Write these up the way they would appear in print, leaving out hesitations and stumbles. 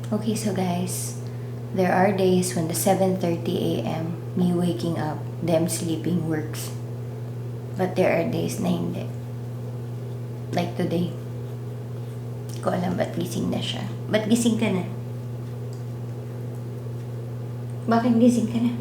Okay, so guys, there are days when the 7:30 a.m. me waking up, them sleeping works. But there are days na hindi. Like today. Hindi ko alam ba't gising na siya. Ba't gising ka na? Bakit gising ka na?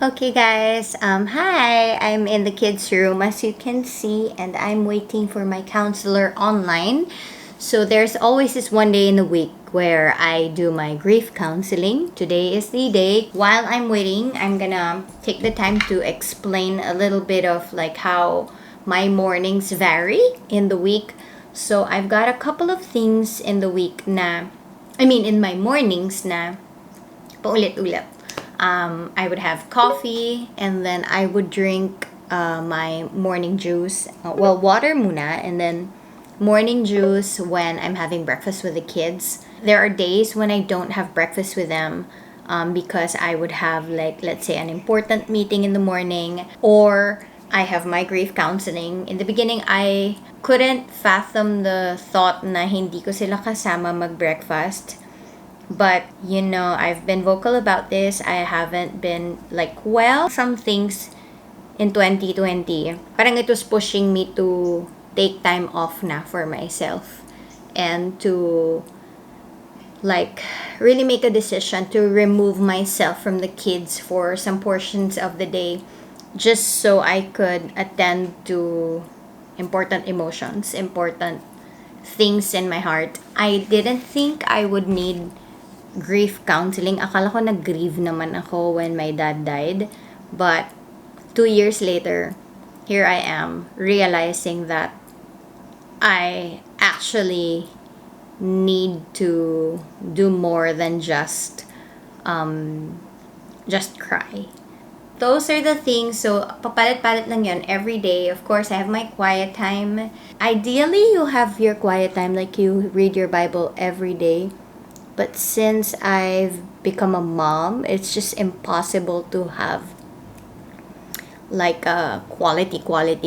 Okay guys, hi! I'm in the kids' room as you can see, and I'm waiting for my counselor online. So there's always this one day in the week where I do my grief counseling. Today is the day. While I'm waiting, I'm gonna take the time to explain a little bit of like how my mornings vary in the week. So I've got a couple of things in the week in my mornings na paulit-ulit. I would have coffee, and then I would drink my morning juice. Water muna, and then morning juice when I'm having breakfast with the kids. There are days when I don't have breakfast with them because I would have, like, let's say, an important meeting in the morning, or I have my grief counseling. In the beginning, I couldn't fathom the thought na hindi ko sila kasama mag-breakfast. But, I've been vocal about this. I haven't been some things in 2020. Parang it was pushing me to take time off na for myself. And to, really make a decision to remove myself from the kids for some portions of the day. Just so I could attend to important emotions, important things in my heart. I didn't think I would need grief counseling. Akala ko nag-grieve naman ako when my dad died. But 2 years later, here I am realizing that I actually need to do more than just cry. those are the things. So, papalit-palit lang yun every day. Of course, I have my quiet time. Ideally, you have your quiet time, like you read your Bible every day. But since I've become a mom, it's just impossible to have like a quality quiet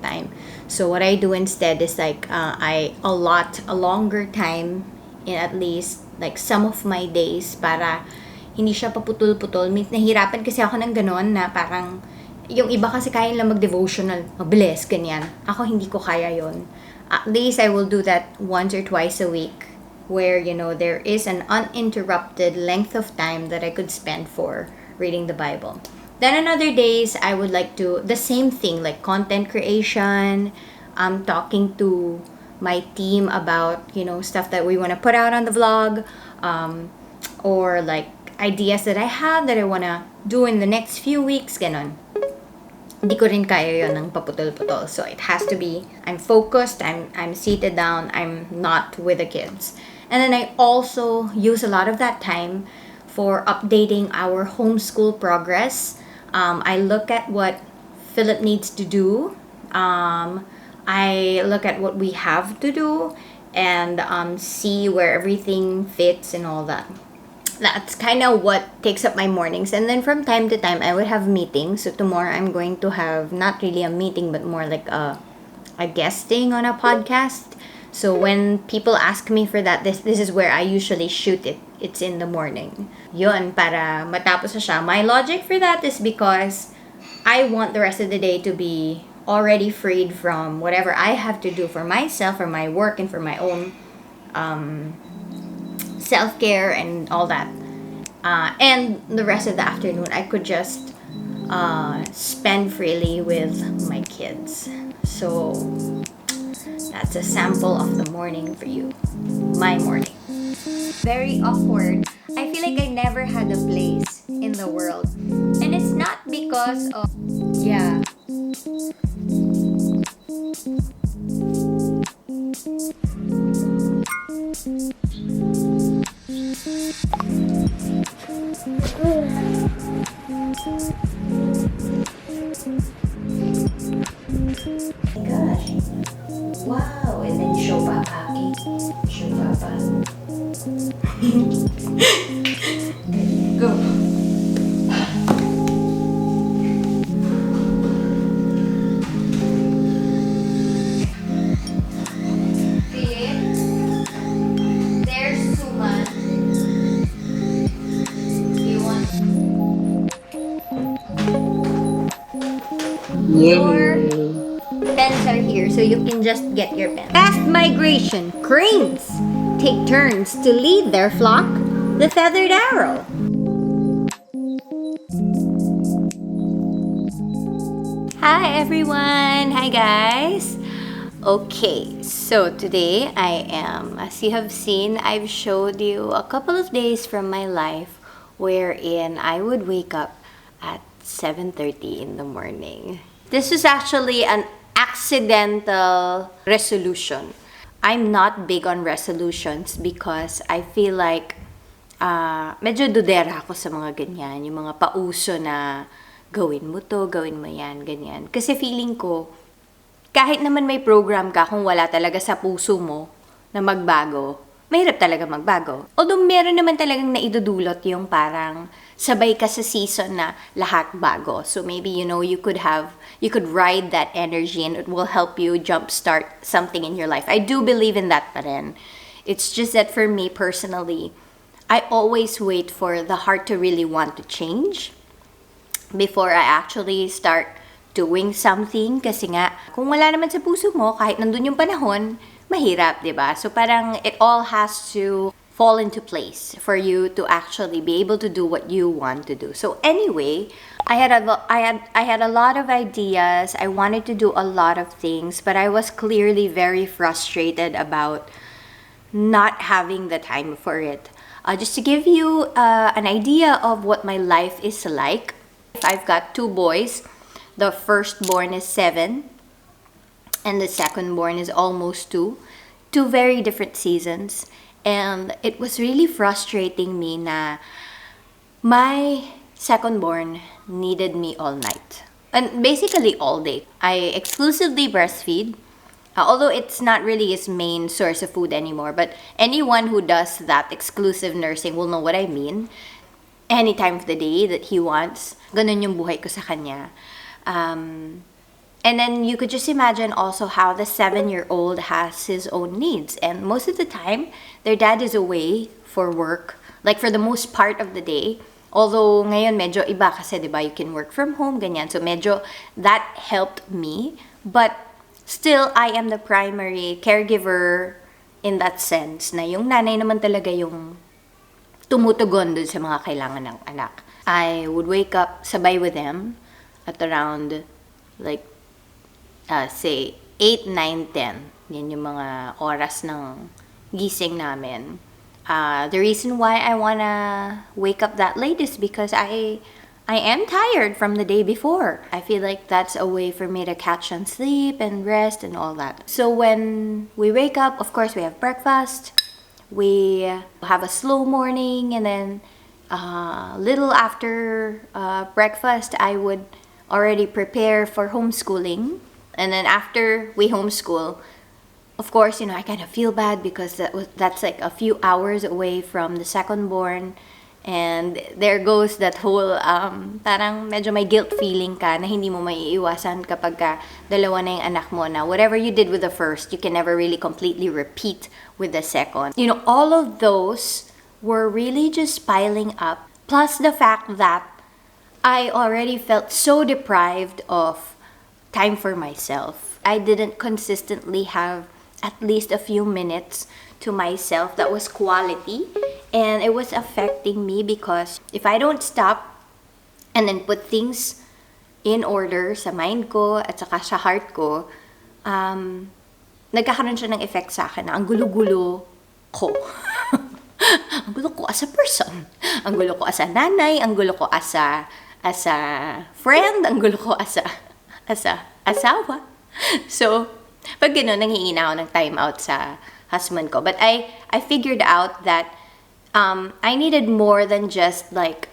time. So what I do instead is like I allot a longer time in at least like some of my days para hindi siya paputol-putol. Nahirapan kasi ako ng ganon na parang yung iba kasi kaya lang mag-devotional, mabilis, ganyan. Ako hindi ko kaya yon. At least I will do that once or twice a week where, you know, there is an uninterrupted length of time that I could spend for reading the Bible. Then on other days, I would like to, the same thing, like content creation, talking to my team about, you know, stuff that we want to put out on the vlog, or like ideas that I have that I want to do in the next few weeks, ganon. Di ko rin kaya yun ng paputol-putol. So it has to be, I'm focused, I'm seated down, I'm not with the kids. And then I also use a lot of that time for updating our homeschool progress. I look at what Philip needs to do. I look at what we have to do and see where everything fits and all that. That's kind of what takes up my mornings. And then from time to time, I would have meetings. So tomorrow I'm going to have not really a meeting, but more like a guesting on a podcast. So when people ask me for that, this is where I usually shoot it. It's in the morning. Yun, para matapos na siya. My logic for that is because I want the rest of the day to be already freed from whatever I have to do for myself, for my work, and for my own self-care and all that. And the rest of the afternoon, I could just spend freely with my kids. So that's a sample of the morning for you. My morning. Very awkward. I feel like I never had a place in the world. And it's not because of... Yeah. Gosh. Wow. And then show Papa. Show Papa. Go. There's Suma. You want your pens are here, so you can just get your pen. Fast migration. Cranes take turns to lead their flock, the feathered arrow. Hi everyone! Hi guys! Okay, so today I am, as you have seen, I've showed you a couple of days from my life wherein I would wake up at 7:30 in the morning. This was actually an accidental resolution. I'm not big on resolutions because I feel like medyo dudera ako sa mga ganyan, yung mga pauso na gawin mo to, gawin mo yan, ganyan. Kasi feeling ko, kahit naman may program ka, kung wala talaga sa puso mo na magbago, mahirap talaga magbago. Although meron naman talagang naidudulot yung parang sabay ka sa season na lahat bago. So maybe, you know, you could ride that energy and it will help you jumpstart something in your life. I do believe in that pa rin. It's just that for me personally, I always wait for the heart to really want to change before I actually start doing something. Kasi nga, kung wala naman sa puso mo, kahit nandun yung panahon, mahirap, diba? So parang it all has to fall into place for you to actually be able to do what you want to do. So anyway, I had a lot of ideas. I wanted to do a lot of things, but I was clearly very frustrated about not having the time for it. Just to give you an idea of what my life is like, I've got 2 boys. The firstborn is 7, and the secondborn is almost 2. 2 very different seasons. And it was really frustrating me na my second born needed me all night. And basically all day. I exclusively breastfeed. Although it's not really his main source of food anymore. But anyone who does that exclusive nursing will know what I mean. Any time of the day that he wants. Ganun yung buhay ko sa kanya. And then you could just imagine also how the 7-year-old has his own needs. And most of the time, their dad is away for work. Like for the most part of the day. Although ngayon medyo iba kasi, diba, you can work from home, ganyan. So medyo that helped me. But still, I am the primary caregiver in that sense. Na yung nanay naman talaga yung tumutugon dun sa mga kailangan ng anak. I would wake up sabay with them at around like say 8, 9, 10. Yan yung mga oras ng gising namin. The reason why I wanna wake up that late is because I am tired from the day before. I feel like that's a way for me to catch on sleep and rest and all that. So when we wake up, of course, we have breakfast. We have a slow morning, and then little after breakfast, I would already prepare for homeschooling. And then after we homeschool, of course, I kind of feel bad because that's like a few hours away from the second born. And there goes that whole, parang medyo may guilt feeling ka na hindi mo maiiwasan kapag dalawa na yung anak mo na whatever you did with the first, you can never really completely repeat with the second. All of those were really just piling up. Plus the fact that I already felt so deprived of time for myself. I didn't consistently have at least a few minutes to myself that was quality, and it was affecting me because if I don't stop and then put things in order sa mind ko at saka sa heart ko, nagkakaroon siya ng effect sa akin na ang gulo-gulo ko. Ang gulo ko as a person, ang gulo ko as a nanay, ang gulo ko as a friend, ang gulo ko as a asawa. So, pag gano'n, nanghihingi ako ng time out sa husband ko. But I figured out that I needed more than just like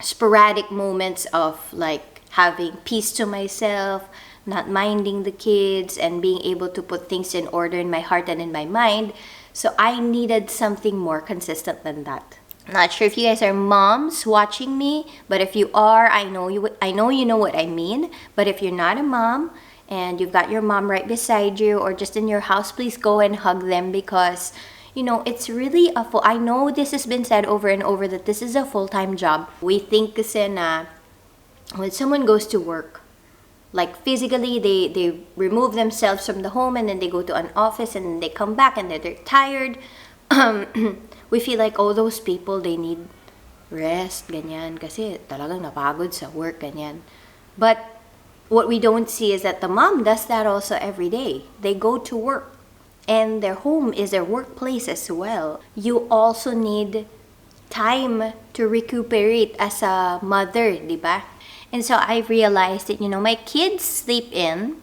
sporadic moments of like having peace to myself, not minding the kids, and being able to put things in order in my heart and in my mind. So I needed something more consistent than that. Not sure if you guys are moms watching me, but if you are, I know you know what I mean. But if you're not a mom and you've got your mom right beside you or just in your house, please go and hug them because it's really I know this has been said over and over that this is a full-time job. We think kasi na when someone goes to work, like physically they remove themselves from the home and then they go to an office and then they come back and they're tired. We feel like, those people, they need rest, ganyan, kasi talagang napagod sa work, ganyan. But what we don't see is that the mom does that also every day. They go to work, and their home is their workplace as well. You also need time to recuperate as a mother, di ba? And so I realized that, my kids sleep in,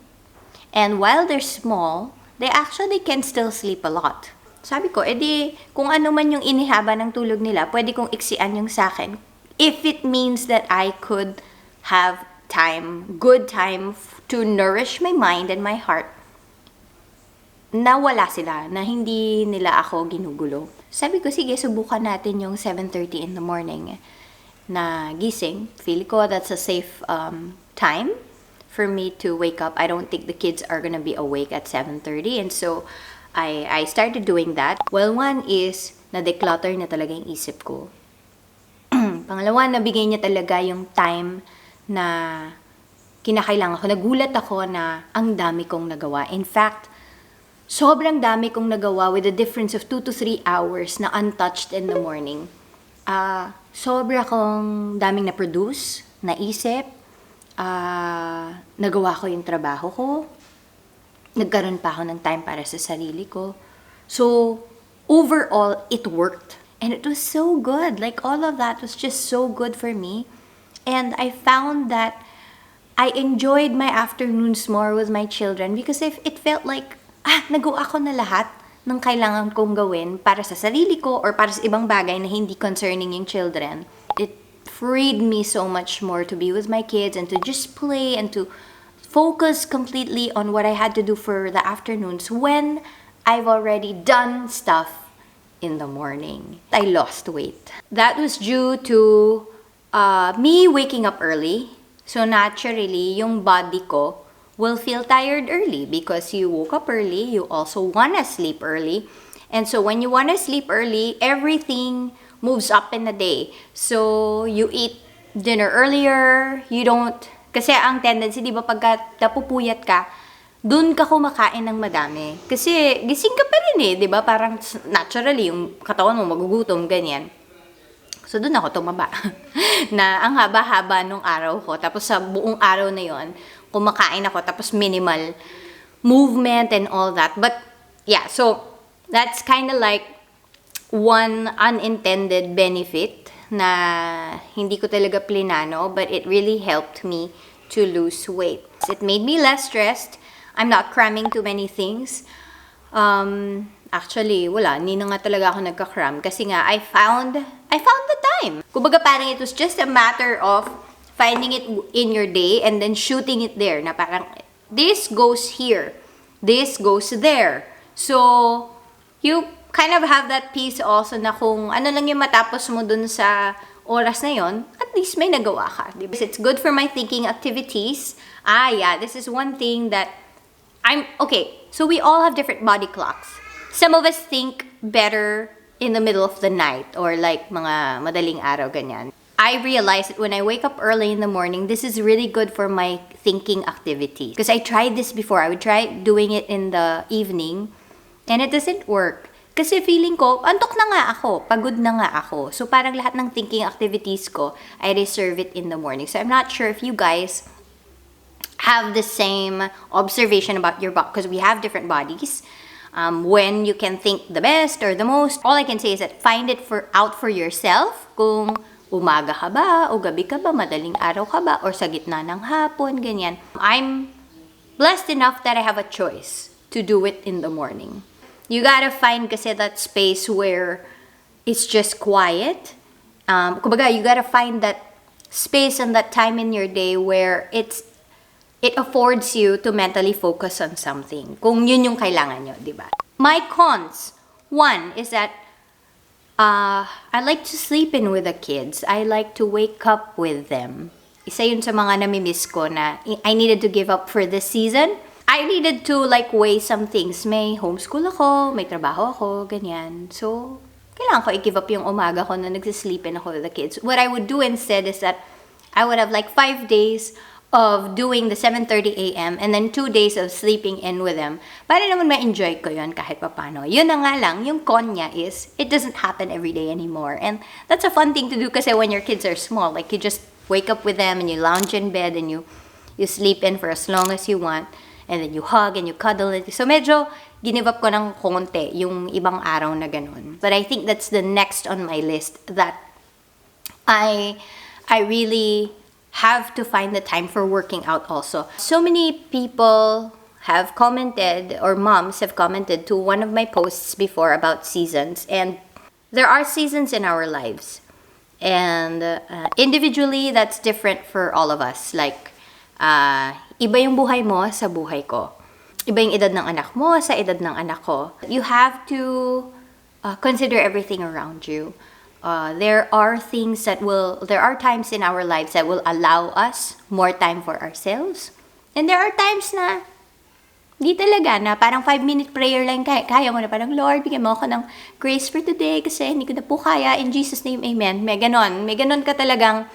and while they're small, they actually can still sleep a lot. Sabi ko, edi, kung ano man yung inihaba ng tulog nila, pwede kong iksian yung sa akin. If it means that I could have good time to nourish my mind and my heart, na wala sila, na hindi nila ako ginugulo. Sabi ko, sige, subukan natin yung 7:30 in the morning na gising. Feel ko that's a safe time for me to wake up. I don't think the kids are gonna be awake at 7:30, and so I started doing that. Well, one is, na-declutter na talaga yung isip ko. Pangalawa, nabigay niya talaga yung time na kinakailangan ko. Nagulat ako na ang dami kong nagawa. In fact, sobrang dami kong nagawa with a difference of 2 to 3 hours na untouched in the morning. Sobra akong daming na-produce, naisip, nagawa ko yung trabaho ko, nagkaroon pa ako ng time para sa sarili ko. So, overall, it worked. And it was so good. Like, all of that was just so good for me. And I found that I enjoyed my afternoons more with my children because it felt like, nagawa ko na lahat ng kailangan kong gawin para sa sarili ko or para sa ibang bagay na hindi concerning yung children. It freed me so much more to be with my kids and to just play and to focus completely on what I had to do for the afternoons when I've already done stuff in the morning. I lost weight. That was due to me waking up early. So naturally, yung body ko will feel tired early because you woke up early. You also want to sleep early. And so when you want to sleep early, everything moves up in the day. So you eat dinner earlier. You don't... Kasi ang tendency, di ba, pagka napupuyat ka, dun ka kumakain ng madami. Kasi gising ka pa rin di ba? Parang naturally, yung katawan mo magugutom, ganyan. So, dun ako tumaba. Na ang haba-haba nung araw ko. Tapos sa buong araw na yon, kumakain ako. Tapos minimal movement and all that. But, yeah. So, that's kind of like one unintended benefit na hindi ko talaga plinano. But it really helped me to lose weight. It made me less stressed. I'm not cramming too many things. Actually, wala. Hindi na nga talaga ako nagka-cram. Kasi nga, I found the time. Kumbaga parang it was just a matter of finding it in your day and then shooting it there. Na parang, this goes here. This goes there. So, you kind of have that piece also na kung ano lang yung matapos mo dun sa oras na yon, at least may nagawa ka. Diba? It's good for my thinking activities. Yeah, this is one thing that okay, so we all have different body clocks. Some of us think better in the middle of the night or like mga madaling araw, ganyan. I realized that when I wake up early in the morning, this is really good for my thinking activity. Because I tried this before. I would try doing it in the evening and it doesn't work. Kasi feeling ko, antok na nga ako, pagod na nga ako. So parang lahat ng thinking activities ko, I reserve it in the morning. So I'm not sure if you guys have the same observation about your body because we have different bodies. When you can think the best or the most, all I can say is that find it out for yourself. Kung umaga ka ba, o gabi ka ba, madaling araw ka ba, or sa gitna ng hapon, ganyan. I'm blessed enough that I have a choice to do it in the morning. You gotta find kasi that space where it's just quiet. Kumbaga, you gotta find that space and that time in your day where it affords you to mentally focus on something. Kung yun yung kailangan nyo, di ba? My cons. One is that I like to sleep in with the kids. I like to wake up with them. Isa yun sa mga namimiss ko na I needed to give up for this season. I needed to like weigh some things. May homeschool ako, may trabaho ako, ganyan. So, kailangan ko i-give up yung umaga ko na nagsisleep in ako with the kids. What I would do instead is that I would have like 5 days of doing the 7:30 a.m. and then 2 days of sleeping in with them. Para naman ma-enjoy ko yun kahit papano. Yun na nga lang, yung con niya is, it doesn't happen every day anymore. And that's a fun thing to do kasi when your kids are small. Like, you just wake up with them and you lounge in bed and you sleep in for as long as you want. And then you hug and you cuddle. So medyo give up ko ng konti yung ibang araw na ganun. But I think that's the next on my list that I really have to find the time for working out also. So many people have commented, or moms have commented to one of my posts before about seasons. And there are seasons in our lives. And individually, that's different for all of us. Like, iba yung buhay mo sa buhay ko. Iba yung edad ng anak mo sa edad ng anak ko. You have to consider everything around you. There are times in our lives that will allow us more time for ourselves. And there are times na di talaga na parang 5-minute prayer lang kaya mo na parang, Lord, bigyan mo ako ng grace for today kasi hindi ko na po kaya. In Jesus' name, amen. May ganon ka talagang.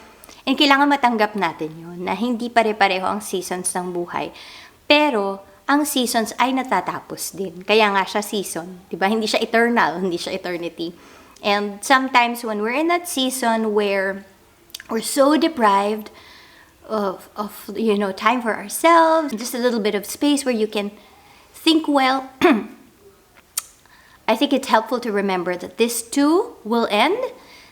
And kailangan matanggap natin yun, na hindi pare-pareho ang seasons ng buhay. Pero, ang seasons ay natatapos din. Kaya nga siya season. Diba? Hindi siya eternal, hindi siya eternity. And sometimes when we're in that season where we're so deprived of time for ourselves, just a little bit of space where you can think well, I think it's helpful to remember that this too will end,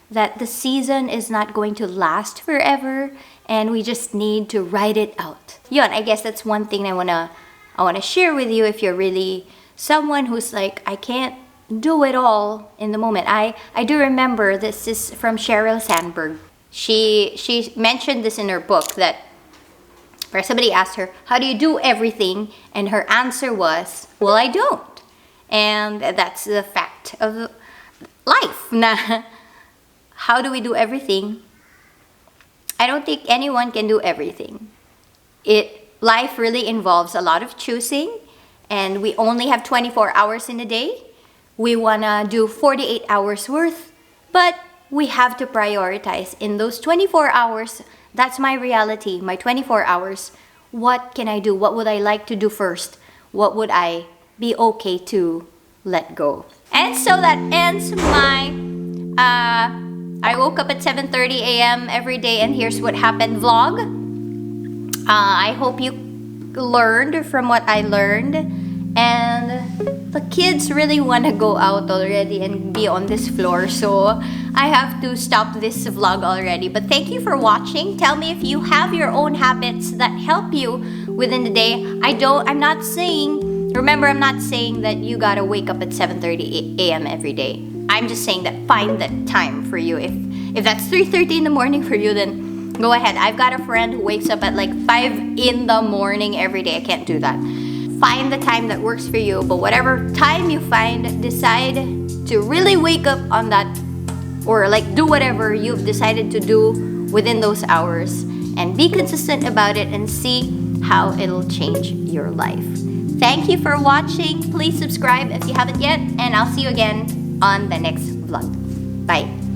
that the season is not going to last forever, and we just need to ride it out. Yun, I guess that's one thing I wanna share with you if you're really someone who's like, I can't do it all in the moment. I do remember this is from Sheryl Sandberg. She mentioned this in her book, that where somebody asked her, how do you do everything? And her answer was, well, I don't. And that's the fact of life. Na, how do we do everything? I don't think anyone can do everything. Life really involves a lot of choosing, and we only have 24 hours in a day. We wanna do 48 hours worth, but we have to prioritize. In those 24 hours, that's my reality, my 24 hours. What can I do? What would I like to do first? What would I be okay to let go? And so that ends my I woke up at 7:30 a.m. every day and here's what happened vlog. I hope you learned from what I learned, and the kids really want to go out already and be on this floor, so I have to stop this vlog already. But thank you for watching. Tell me if you have your own habits that help you within the day. I'm not saying that you gotta wake up at 7:30 a.m. every day. I'm just saying that find that time for you. If that's 3:30 in the morning for you, then go ahead. I've got a friend who wakes up at like 5 in the morning every day. I can't do that. Find the time that works for you, but whatever time you find, decide to really wake up on that, or like do whatever you've decided to do within those hours, and be consistent about it and see how it'll change your life. Thank you for watching. Please subscribe if you haven't yet, and I'll see you again on the next vlog. Bye.